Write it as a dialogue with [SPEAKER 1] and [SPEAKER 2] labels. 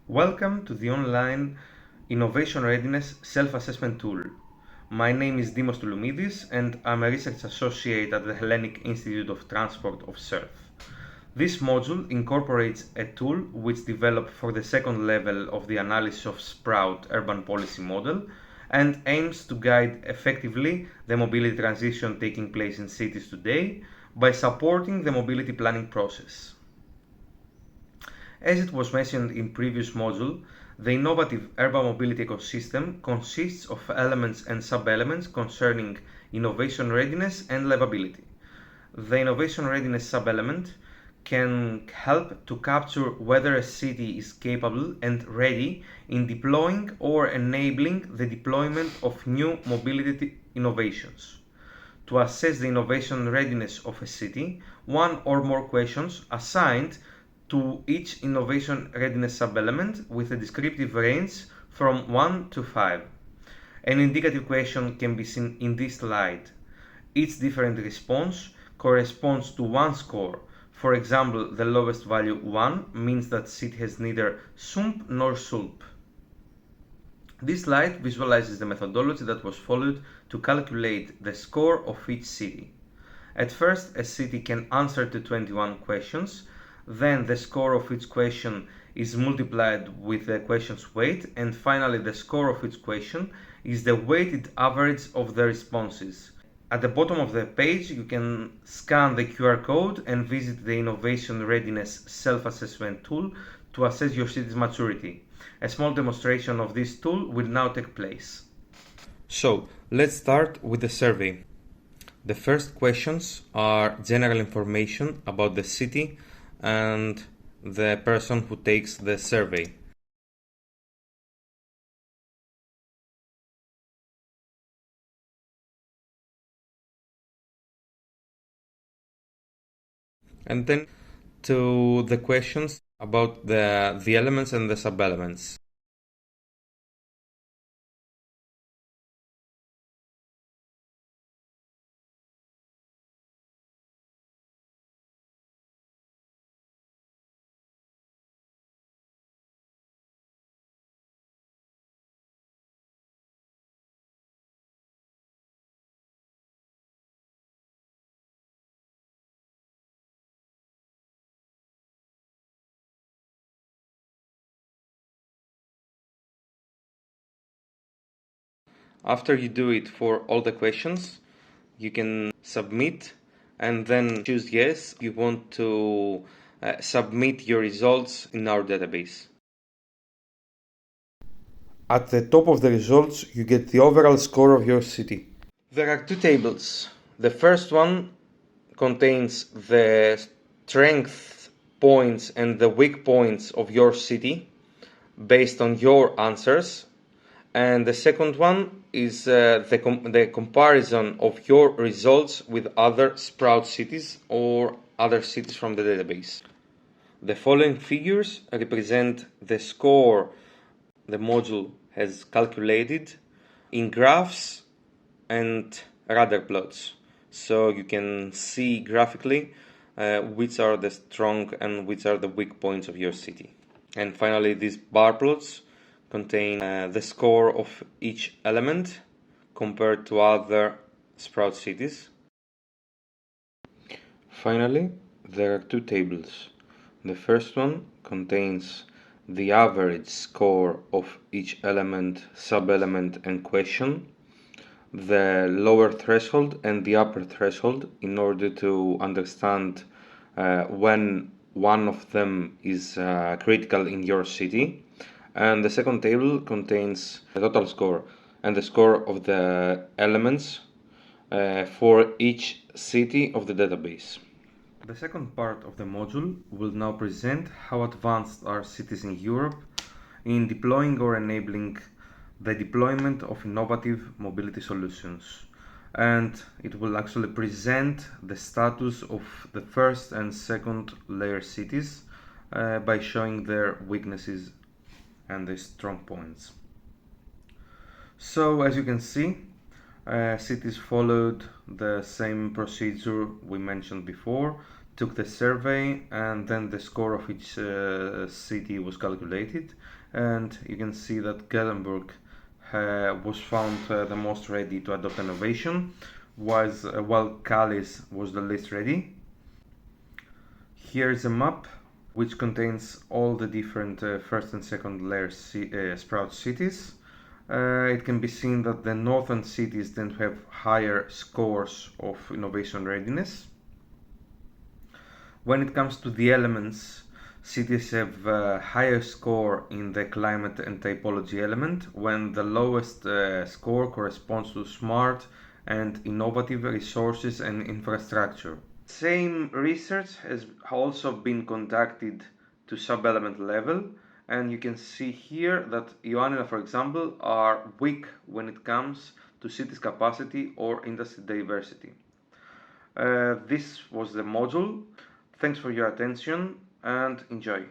[SPEAKER 1] Welcome to the online Innovation Readiness Self-assessment tool. My name is Dimos Touloumidis and I'm a research associate at the Hellenic Institute of Transport of SERF. This module incorporates a tool which developed for the second level of the analysis of SPROUT urban policy model and aims to guide effectively the mobility transition taking place in cities today by supporting the mobility planning process. As it was mentioned in previous module, the innovative urban mobility ecosystem consists of elements and sub-elements concerning innovation readiness and livability. The innovation readiness sub-element can help to capture whether a city is capable and ready in deploying or enabling the deployment of new mobility innovations. To assess the innovation readiness of a city, one or more questions assigned to each innovation readiness sub-element with a descriptive range from 1 to 5. An indicative question can be seen in this slide. Each different response corresponds to one score. For example, the lowest value 1 means that city has neither SUMP nor SULP. This slide visualizes the methodology that was followed to calculate the score of each city. At first, a city can answer to 21 questions, then the score of each question is multiplied with the question's weight, and finally the score of each question is the weighted average of the responses. At the bottom of the page you can scan the QR code and visit the Innovation Readiness Self-assessment tool to assess your city's maturity. A small demonstration of this tool will now take place. So, let's start with the survey. The first questions are general information about the city and the person who takes the survey. And then to the questions about the elements and the sub-elements. After you do it for all the questions, you can submit and then choose yes if you want to submit your results in our database. At the top of the results, you get the overall score of your city. There are two tables. The first one contains the strength points and the weak points of your city based on your answers, and the second one is the comparison of your results with other Sprout cities or other cities from the database. The following figures represent the score the module has calculated in graphs and radar plots, so you can see graphically which are the strong and which are the weak points of your city. And finally, these bar plots contain the score of each element compared to other Sprout cities. Finally, there are two tables. The first one contains the average score of each element, sub-element and question, the lower threshold and the upper threshold in order to understand when one of them is critical in your city. And the second table contains the total score and the score of the elements for each city of the database. The second part of the module will now present how advanced are cities in Europe in deploying or enabling the deployment of innovative mobility solutions. And it will actually present the status of the first and second layer cities by showing their weaknesses and their strong points. So as you can see, cities followed the same procedure we mentioned before took the survey, and then the score of each city was calculated, and you can see that Gothenburg was found the most ready to adopt innovation, while Calais was the least ready. Here is a map which contains all the different first and second layer Sprout cities. It can be seen that the northern cities tend to have higher scores of innovation readiness. When it comes to the elements, cities have a higher score in the climate and typology element, when the lowest score corresponds to smart and innovative resources and infrastructure. Same research has also been conducted to sub-element level, and you can see here that Ioannina, for example, are weak when it comes to cities capacity or industry diversity. This was the module. Thanks for your attention and enjoy.